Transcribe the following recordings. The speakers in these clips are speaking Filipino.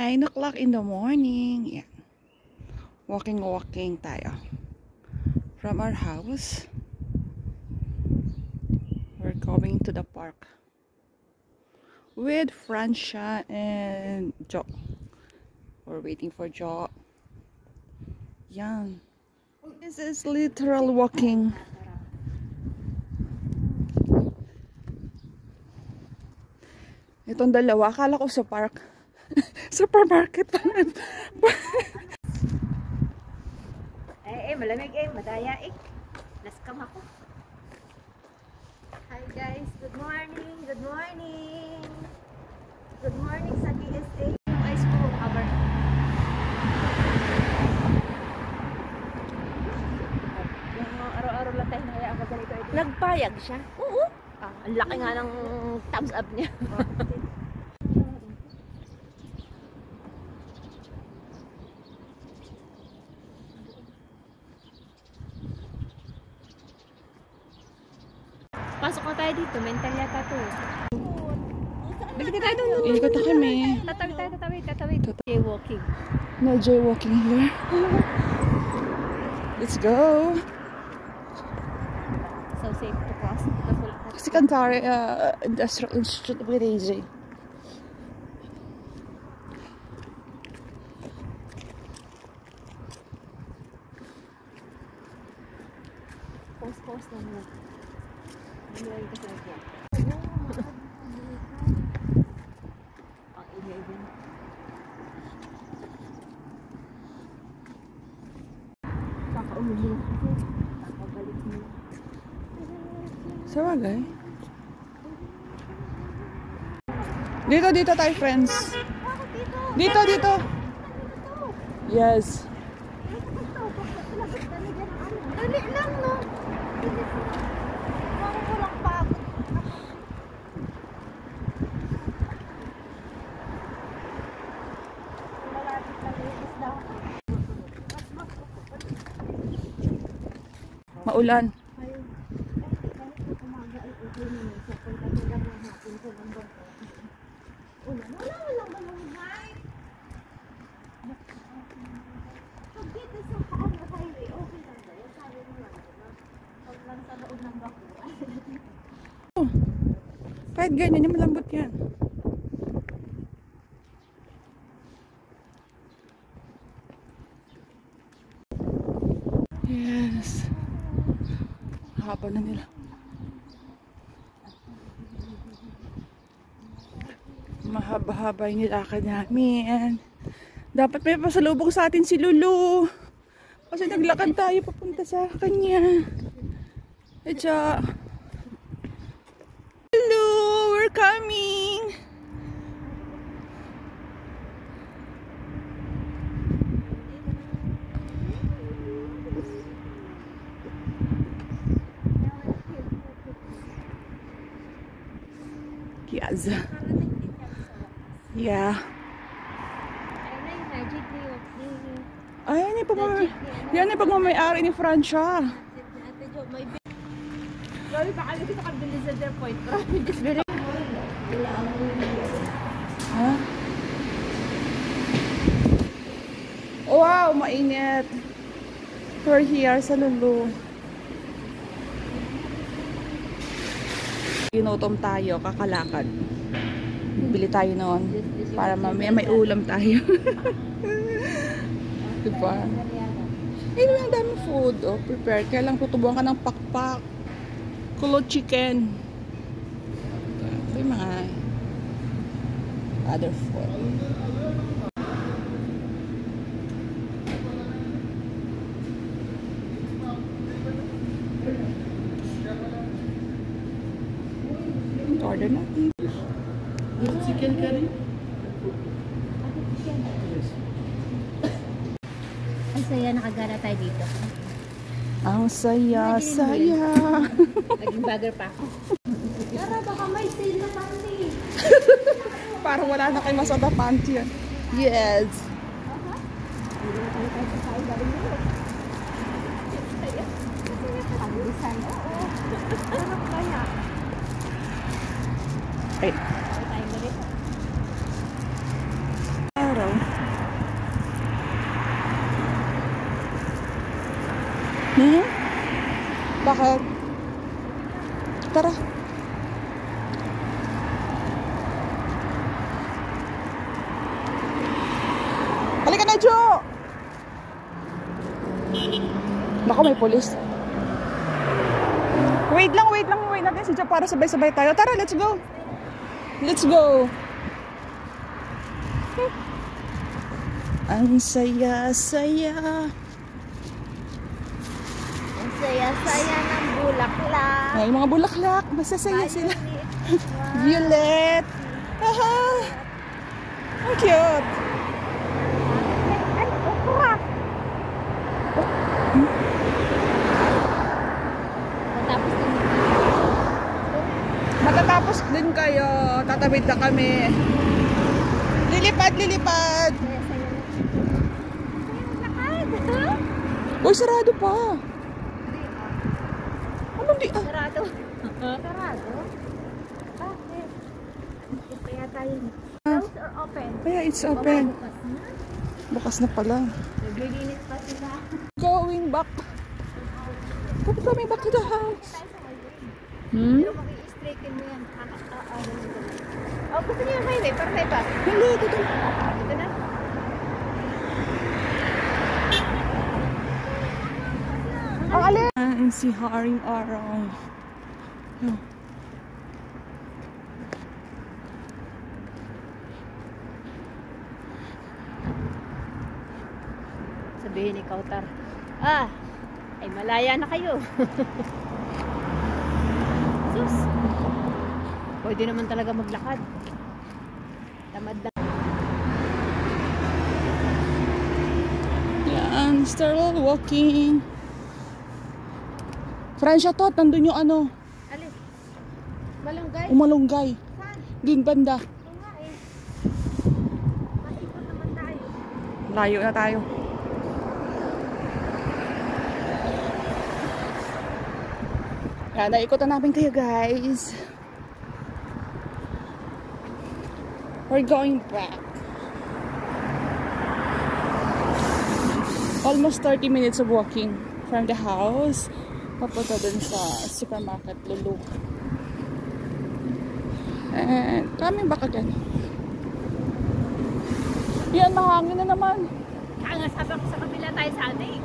9 o'clock in the morning. Yeah. Walking tayo. From our house, we're going to the park with Francia and Jo. We're waiting for Jo. Yan. This is literal walking. Itong dalawa, akala ko sa park. Supermarket pa na. Malamig madaya naskam ako. Hi guys, good morning, good morning. Good morning sa KSA. Ice po, cover. Yung araw-araw lang tayo nahayaan ka ganito. Nagpayag siya? Oo. Ang laki nga ng thumbs up niya. Pasok na tayo dito, mental yata to. Balik tayo doon. Ikot na kami. Tatawid. Jaywalking. No jaywalking here. Let's go. So safe to cross the full. Kasi Cantare Industrial Institute of Grazing. Post lang mo. Ang ingay din. Kakaulo mo. Kakabalik mo. Sa bagay. Dito tayo, friends. Dito. Yes. Dali lang, no? Parang walang pagod. Malapit na linis daw. Maulan. Kahit ganyan, malambot yan. Yes. Haba na nila. Mahaba-haba yung nilakad namin. Dapat may pasalubong sa atin si Lulu. Kasi naglakad tayo papunta sa kanya. Echa. Hello, we're coming. Yes. Yeah. Ay, yan yung pagmamayari ni Francia. Grabe pa kami dito kabili sa their point. Just very... Ha? Wow, mainit. We're here sa Lulu. Ginutom tayo, kakalakad. Bili tayo noon para mamaya may ulam tayo. Diba? Ayun lang, daming food. Oh, prepare. Kaya lang tutubuan ka ng pakpak. Kulot chicken. Ito yung mga other food. Order natin. Chicken curry? Ang saya, nakagala tayo dito. Ang saya. Naging bagger pa ako. Yara, baka may sale na panty. Parang wala na kayo masada panty yan. Yes. Ay. Bakit? Tara. Halika na, Jo! Baka may pulis. Wait lang natin si Jo para sabay-sabay tayo. Tara, let's go. Let's go. Ang saya-saya. Ang saya-saya ng bulaklak. Ay, mga bulaklak. Masasaya sila. Violet. Aha. Ang cute. Ay, okra. Matatapos din kayo. Tatawid na kami. Lilipad. Uy, sarado pa. Anong di? Sarado. Sarado? Bakit? Kaya tayo. Close or open? Kaya it's open. Bukas na pala. Naglilinis pa sila. Going back. Coming back to the house. Pero maki-straighten mo yan. Oh, gusto niyo yung highway? Para tayo pa? Hindi, dito. Ito na? Ang alin. Si Haring Araw. Sabihin ni Kautar, ay malaya na kayo. Sus! Pwede naman talaga maglakad. Tamad na. Yan, still walking. Francia to, nandun yung ano, Alis. Malunggay? umalunggay. Saan? Dun banda. Ito nga eh. Maikot naman tayo. Layo na tayo. Yan, naikutan namin kayo guys. We're going back. Almost 30 minutes of walking from the house. Papunta dun sa supermarket Lulu. And coming back again. Yan, mahangin na naman. Kaya nga sabi ko sa kabila tayo sana eh.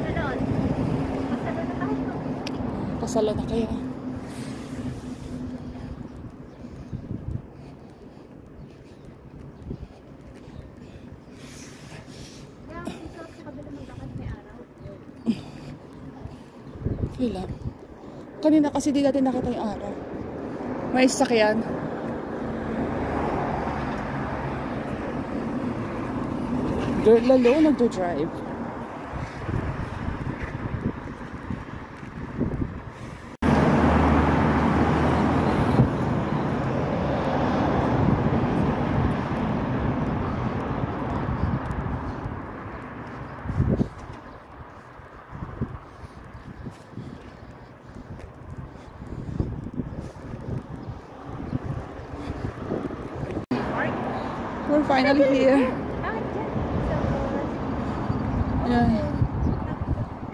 Salon. Masalon na tayo. Pasalo na kayo. Kaya dito sa kabila maglakad may araw. Okay lang. Kanina kasi di natin nakita yung araw. May sakyan. Girl lalo nagdo-drive. We're finally here. Bakit dyan? Yan.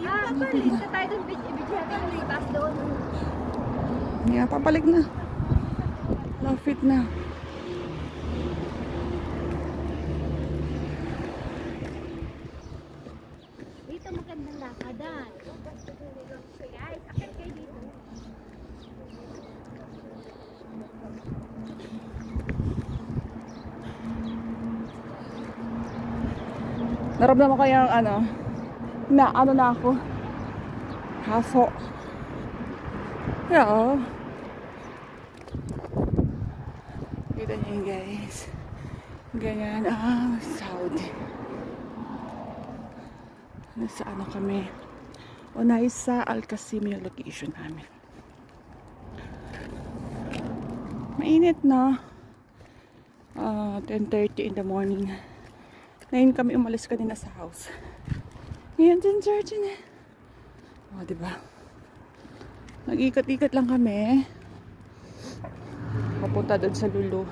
Papalit na tayo doon. Ibigyan natin yung taas doon. Yeah, papalik na. Lapit na. Dito magandang lakadan. Guys, akit kayo dito. Naramdaman ko yung ano na ako. Hafo. Yeah. Kita niyo yun guys. Ganyan ang Saudi. Nasa ano kami. Unay sa Al-Qasim yung location namin. Mainit na. 10:30 in the morning. Ngayon kami umalis kanina sa house. Ngayon 10:30 na. O, diba? Nag-ikot-ikot lang kami. Papunta doon sa Lulu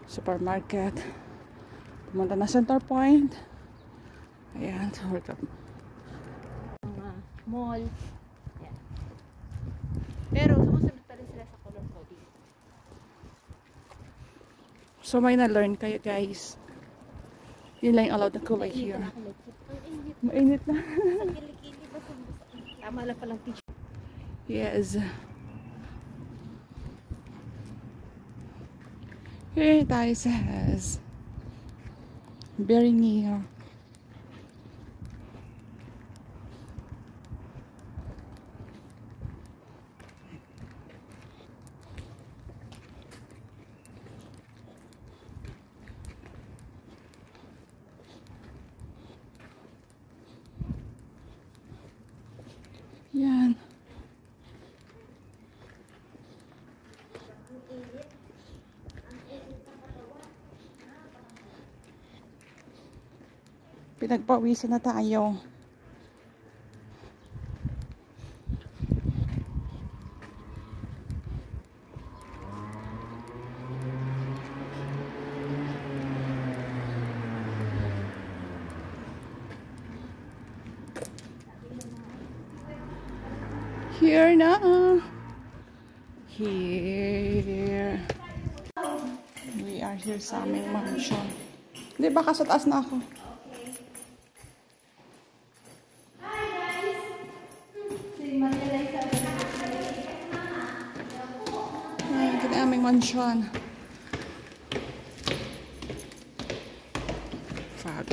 Supermarket. Pumunta na Center Point. Ayan, sort of. Mga mall. Yan. Pero sumusunod pa rin sila sa color coding. So may na-learn kayo guys. Yun lang yung allowed na kulay here. Ang init. Mainit na. Sa kilikili ba sa tama lang palang t-shirt. Yes. Here tayo sa Has. Very near. Yan. Pinagpawisan na tayo. Here na. Here. We are here sa aming mansion. Di ba sa taas na ako? Ay, ito na aming mansion. Fab.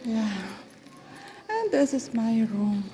Yeah. And this is my room.